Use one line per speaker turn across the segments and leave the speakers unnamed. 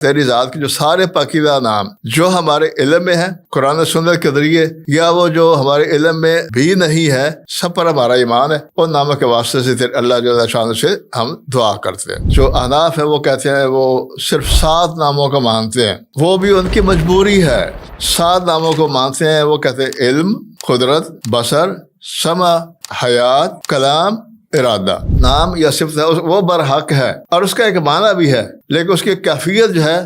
تیری ذات کے جو سارے پاکیزہ نام جو ہمارے علم میں ہیں قرآن و سنت کے ذریعے، یا وہ جو ہمارے علم میں بھی نہیں ہے، سب پر ہمارا ایمان ہے۔ ان ناموں کے واسطے سے تیرے اللہ جل شانہ سے ہم دعا کرتے ہیں۔ جو احناف ہے وہ کہتے ہیں وہ صرف 7 ناموں کو مانتے ہیں، وہ بھی ان کی مجبوری ہے۔ 7 ناموں کو مانتے ہیں، وہ کہتے ہیں علم، قدرت، بصر، سمع، حیات، کلام، ارادہ۔ نام یا صفت ہے وہ برحق ہے اور اس کا ایک معنی بھی ہے، لیکن اس کی کیفیت جو ہے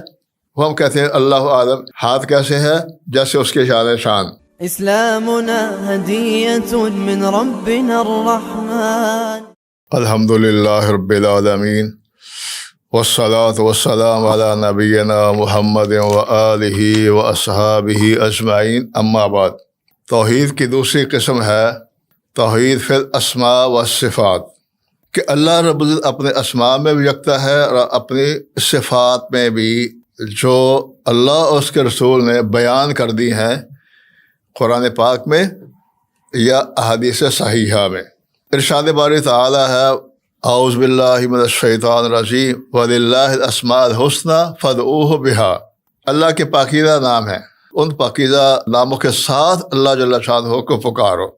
وہ ہم کہتے ہیں اللہ اعلم۔ ہاتھ کیسے ہے؟ جیسے اس کے شان شان۔
اسلامنا ہدیۃ من ربنا الرحمن۔
الحمد للہ رب العالمین والصلاة والسلام علی نبینا محمد وآلہ واصحابہ اجمعین، اما بعد۔ توحید کی دوسری قسم ہے توحید فی الاسماء والصفات، کہ اللہ رب العزت اپنے اسماء میں بھی یکتا ہے اور اپنی صفات میں بھی، جو اللہ اور اس کے رسول نے بیان کر دی ہیں قرآن پاک میں یا احادیث صحیحہ میں۔ ارشاد باری تعالی ہے اعوذ باللہ من الشیطان الرجیم وَلِلَّهِ الْأَسْمَاءُ الْحُسْنَىٰ فَادْعُوهُ بِهَا۔ اللہ کے پاکیزہ نام ہیں، ان پاکیزہ ناموں کے ساتھ اللہ جل شانہ کو پکارو۔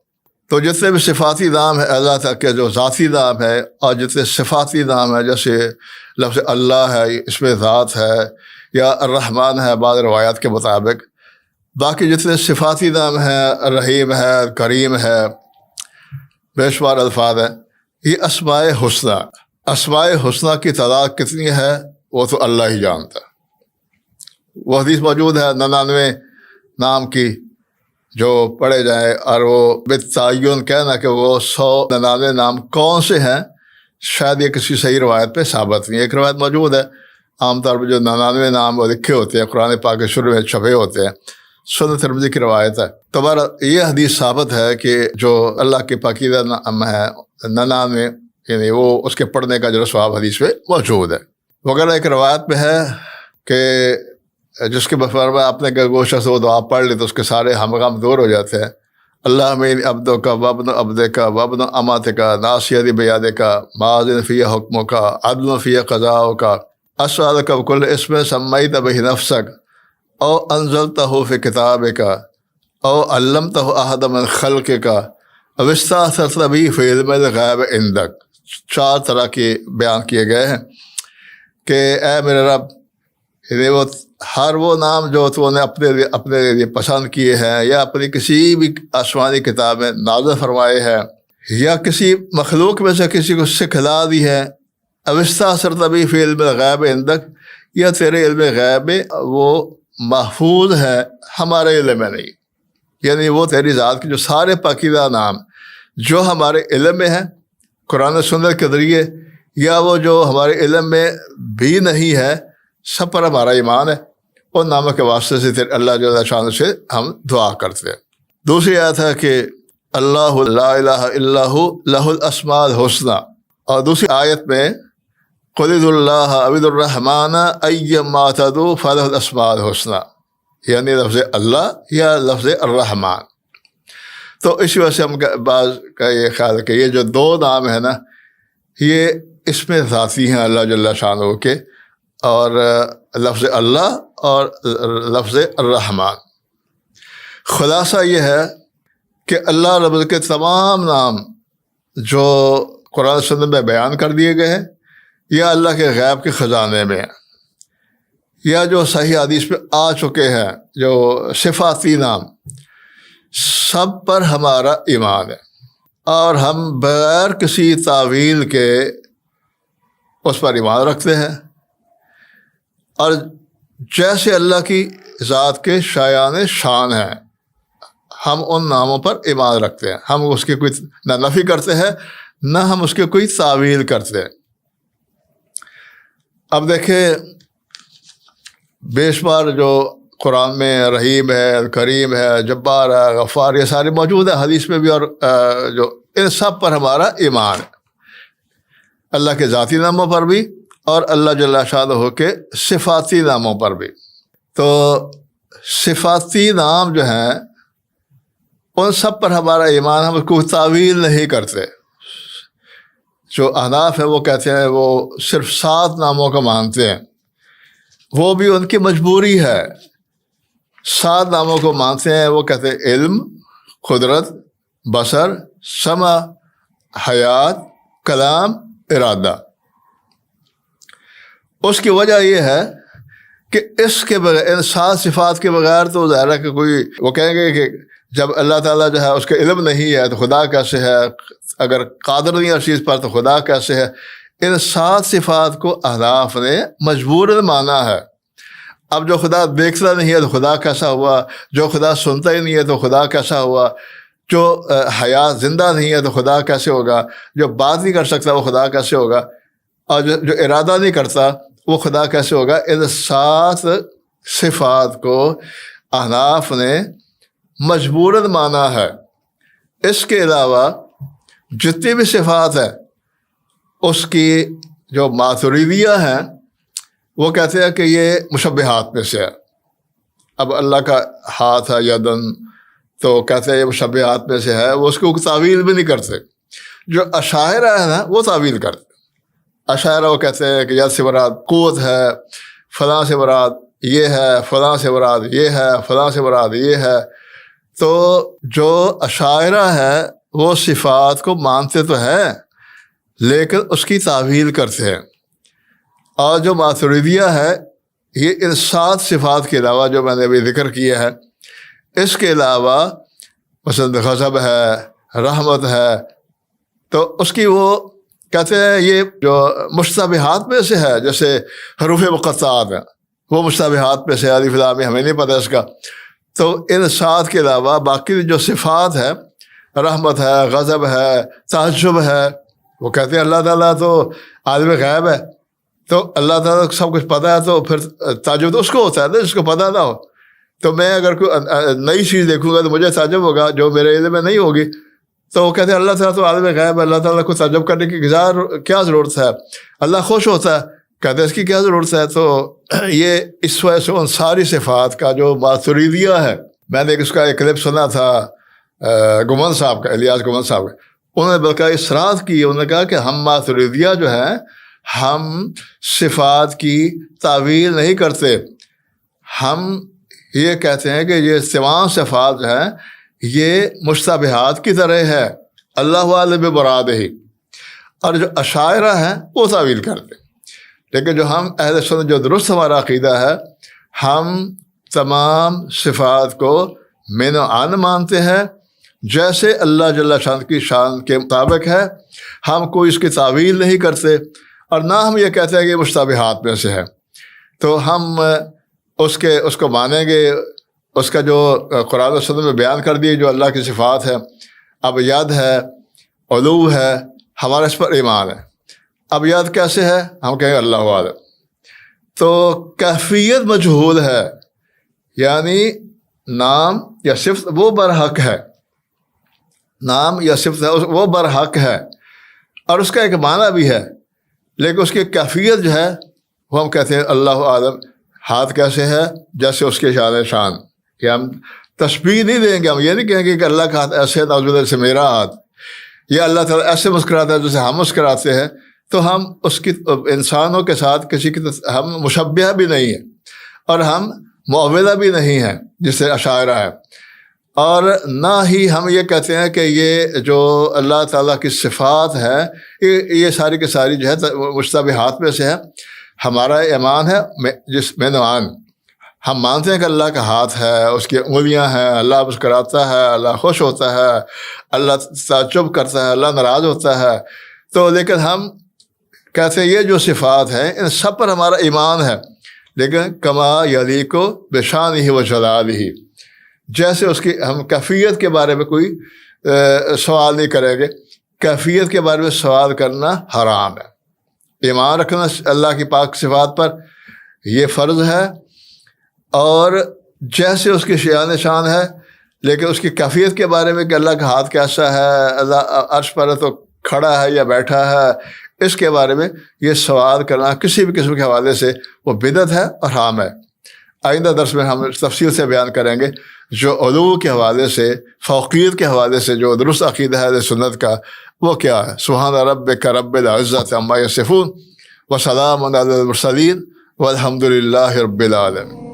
تو جتنے بھی صفاتی نام ہے اللہ تک کے، جو ذاتی نام ہے، اور جتنے صفاتی نام ہے جیسے لفظ اللہ ہے، اس میں ذات ہے، یا الرحمن ہے بعض روایات کے مطابق، باقی جتنے صفاتی نام ہیں، رحیم ہے، کریم ہے، بے شمار الفاظ ہیں، یہ اسماء حسنہ۔ اسماء حسنہ کی تعداد کتنی ہے وہ تو اللہ ہی جانتا ہے۔ وہ حدیث موجود ہے 99 نام کی جو پڑھے جائیں، اور وہ بالتعین کہنا کہ وہ 199 نام کون سے ہیں، شاید یہ کسی صحیح روایت پہ ثابت نہیں۔ ایک روایت موجود ہے، عام طور پہ جو 99 نام وہ لکھے ہوتے ہیں قرآن پاک کے شروع میں چھپے ہوتے ہیں، سنن ترمذی کی روایت ہے۔ تو یہ حدیث ثابت ہے کہ جو اللہ کے پاکیزہ نام ہے 99، یعنی وہ اس کے پڑھنے کا جو ثواب حدیث میں موجود ہے۔ وغیرہ ایک روایت میں ہے کہ جس کے بفر میں آپ نے کہ وہ شخص وہ دعا پڑھ لی تو اس کے سارے ہم غم دور ہو جاتے ہیں۔ اللہ مین عبدوں کا وابن عبد کا وابن امات کا ناصیت بیاد کا ماضن فی حکموں کا عدل فی قضاء کا اسعد کا کل اسم سمیت بہ نفسک او انزلتہ فی کتاب کا او علمتہ احد من خلق کا او استأثرت بہ فی علم الغیب عندک۔ 4 طرح کے بیان کیے گئے ہیں کہ اے میرے رب، یعنی وہ ہر وہ نام جو تو نے اپنے لیے پسند کیے ہیں، یا اپنی کسی بھی آسمانی کتاب میں نازل فرمائے ہیں، یا کسی مخلوق میں سے کسی کو سکھلا دی ہے، اوستا سرطبی فی علم غیب عندک، یا تیرے علم غیب میں وہ محفوظ ہے، ہمارے علم میں نہیں۔ یعنی وہ تیری ذات کے جو سارے پاکیزہ نام جو ہمارے علم میں ہیں قرآن و سنت کے ذریعے، یا وہ جو ہمارے علم میں بھی نہیں ہے، سب پر ہمارا ایمان ہے۔ ان ناموں کے واسطے سے تیرے اللہ جل شانہ سے ہم دعا کرتے ہیں۔ دوسری آیت ہے کہ اللہ لا الہ الا ہو لہ الاسماء الحسنى، اور دوسری آیت میں قل ادعوا اللہ او ادعوا الرحمن ایما تدعوا فلہ الاسماء الحسنى، یعنی لفظ اللہ یا لفظ الرحمن۔ تو اسی وجہ سے ہم بعض کا یہ خیال ہے کہ یہ جو 2 نام ہیں نا، یہ اس میں ذاتی ہیں اللہ جل شانہ کے، اور لفظ اللہ اور لفظ الرحمن۔ خلاصہ یہ ہے کہ اللہ رب العزت کے تمام نام جو قرآن سنت میں بیان کر دیے گئے ہیں، یا اللہ کے غیب کے خزانے میں ہیں، یا جو صحیح حدیث میں آ چکے ہیں، جو صفاتی نام، سب پر ہمارا ایمان ہے، اور ہم بغیر کسی تعویل کے اس پر ایمان رکھتے ہیں۔ اور جیسے اللہ کی ذات کے شایان شان ہیں، ہم ان ناموں پر ایمان رکھتے ہیں۔ ہم اس کی کوئی نہ نفی کرتے ہیں، نہ ہم اس کے کوئی تعویل کرتے ہیں۔ اب دیکھیں، بے شمار جو قرآن میں رحیم ہے، کریم ہے، جبار ہے، غفار، یہ سارے موجود ہیں حدیث میں بھی، اور جو ان سب پر ہمارا ایمان ہے، اللہ کے ذاتی ناموں پر بھی اور اللہ جل شانہ کے صفاتی ناموں پر بھی۔ تو صفاتی نام جو ہیں ان سب پر ہمارا ایمان، ہم کوئی تعویل نہیں کرتے۔ جو احناف ہے وہ کہتے ہیں وہ صرف 7 ناموں کو مانتے ہیں، وہ بھی ان کی مجبوری ہے. 7 ناموں کو مانتے ہیں. وہ کہتے ہیں علم، قدرت، بصر، سمع، حیات، کلام، ارادہ. اس کی وجہ یہ ہے کہ اس کے بغیر، ان 7 صفات کے بغیر تو ظاہر ہے کہ کوئی، وہ کہیں گے کہ جب اللہ تعالیٰ جو ہے اس کا علم نہیں ہے تو خدا کیسے ہے، اگر قادر نہیں ہے اس چیز پر تو خدا کیسے ہے. ان 7 صفات کو احناف نے مجبوراً مانا ہے. اب جو خدا دیکھتا نہیں ہے تو خدا کیسا ہوا، جو خدا سنتا ہی نہیں ہے تو خدا کیسا ہوا، جو حیات زندہ نہیں ہے تو خدا کیسے ہوگا، جو بات نہیں کر سکتا وہ خدا کیسے ہوگا، اور جو ارادہ نہیں کرتا وہ خدا کیسے ہوگا. ان 7 صفات کو احناف نے مجبوراً مانا ہے. اس کے علاوہ جتنی بھی صفات ہیں اس کی جو ماتریدیہ ہیں وہ کہتے ہیں کہ یہ مشبہات میں سے ہے. اب اللہ کا ہاتھ ہے یدن تو کہتے ہیں یہ مشبہات میں سے ہے، وہ اس کو تعویل بھی نہیں کرتے. جو اشاعرہ ہے نا وہ تعویل کرتے. اشاعرہ وہ کہتے ہیں کہ ید سے مراد قوت ہے، فلاں سے مراد یہ ہے، فلاں سے مراد یہ ہے، فلاں سے مراد یہ ہے. تو جو اشاعرہ ہے وہ صفات کو مانتے تو ہیں لیکن اس کی تعویل کرتے ہیں. اور جو ماتریدیہ ہے یہ ان 7 صفات کے علاوہ جو میں نے ابھی ذکر کیا ہے، اس کے علاوہ مثلا غضب ہے، رحمت ہے، تو اس کی وہ کہتے ہیں یہ جو مشتبہات میں سے ہے. جیسے حروف مقطعات ہیں وہ مشتبہات میں سے، الف لام میم ہمیں نہیں پتہ اس کا. تو ان 7 کے علاوہ باقی جو صفات ہے، رحمت ہے، غضب ہے، تعجب ہے، وہ کہتے ہیں اللہ تعالیٰ تو عالم غیب ہے، تو اللہ تعالیٰ کو سب کچھ پتہ ہے، تو پھر تعجب تو اس کو ہوتا ہے نا جس کو پتہ نہ ہو. تو میں اگر کوئی نئی چیز دیکھوں گا تو مجھے تعجب ہوگا جو میرے علم میں نہیں ہوگی. تو وہ کہتے ہیں اللہ تعالیٰ تو عالم غیب ہے، اللہ تعالیٰ کو تعجب کرنے کی کیا ضرورت ہے، اللہ خوش ہوتا ہے، کہتے ہیں اس کی کیا ضرورت ہے. تو یہ اس وجہ سے ان ساری صفات کا جو ماتریدیہ ہے، میں نے اس کا ایک کلپ سنا تھا گمن صاحب کا، الیاس گمن صاحب کا. انہوں نے بلکہ اصرار کی، انہوں نے کہا کہ ہم ماتریدیہ جو ہیں ہم صفات کی تعویل نہیں کرتے. ہم یہ کہتے ہیں کہ یہ تمام صفات جو ہیں یہ مشتبہات کی طرح ہے، اللہ عالم براد ہی. اور جو اشاعرہ ہیں وہ تعویل کرتے. لیکن جو ہم اہل سنت، جو درست ہمارا عقیدہ ہے، ہم تمام صفات کو من و عن مانتے ہیں جیسے اللہ جل شان کی شان کے مطابق ہے. ہم کوئی اس کی تعویل نہیں کرتے اور نہ ہم یہ کہتے ہیں کہ یہ مشتبہات میں سے ہے. تو ہم اس کو مانیں گے. اس کا جو قرآن و سنت میں بیان کر دیے جو اللہ کی صفات ہے، اب ید ہے، علو ہے، ہمارا اس پر ایمان ہے. اب ید کیسے ہے ہم کہیں اللہ عالم. تو کیفیت مجہول ہے، یعنی نام یا صفت وہ برحق ہے، نام یا صفت ہے وہ برحق ہے اور اس کا ایک معنی بھی ہے، لیکن اس کی کیفیت جو ہے وہ ہم کہتے ہیں اللہ عالم. ہاتھ کیسے ہے جیسے اس کے شان کہ ہم تشبیہ نہیں دیں گے. ہم یہ نہیں کہیں گے کہ اللہ کا ہاتھ ایسے ہے نعوذ باللہ سے میرا ہاتھ، یا اللہ تعالیٰ ایسے مسکراتا ہے جیسے ہم مسکراتے ہیں. تو ہم اس کی انسانوں کے ساتھ کسی کی ہم مشبہ بھی نہیں ہیں اور ہم معوّلہ بھی نہیں ہیں جسے اشاعرہ ہے. اور نہ ہی ہم یہ کہتے ہیں کہ یہ جو اللہ تعالیٰ کی صفات ہے یہ ساری کی ساری جو ہے مشتبہات میں سے ہے. ہمارا ایمان ہے جس میں نوان، ہم مانتے ہیں کہ اللہ کا ہاتھ ہے، اس کی انگلیاں ہیں، اللہ مسکراتا ہے، اللہ خوش ہوتا ہے، اللہ تعجب کرتا ہے، اللہ ناراض ہوتا ہے. تو لیکن ہم کہتے ہیں یہ جو صفات ہیں ان سب پر ہمارا ایمان ہے، لیکن کما یلیق بشانہ و جلالہ، جیسے اس کی ہم کیفیت کے بارے میں کوئی سوال نہیں کریں گے. کیفیت کے بارے میں سوال کرنا حرام ہے. ایمان رکھنا اللہ کی پاک صفات پر یہ فرض ہے، اور جیسے اس کی شان شان ہے، لیکن اس کی کیفیت کے بارے میں کہ اللہ کا ہاتھ کیسا ہے، اللہ عرش پر ہے تو کھڑا ہے یا بیٹھا ہے، اس کے بارے میں یہ سوال کرنا کسی بھی قسم کے حوالے سے وہ بدعت ہے اور حرام ہے. آئندہ درس میں ہم تفصیل سے بیان کریں گے جو علو کے حوالے سے، فوقیت کے حوالے سے جو درست عقیدہ ہے اہل سنت کا وہ کیا ہے. سبحان ربک رب العزت عما یصفون وسلام علی المرسلین والحمد للہ رب العالمین.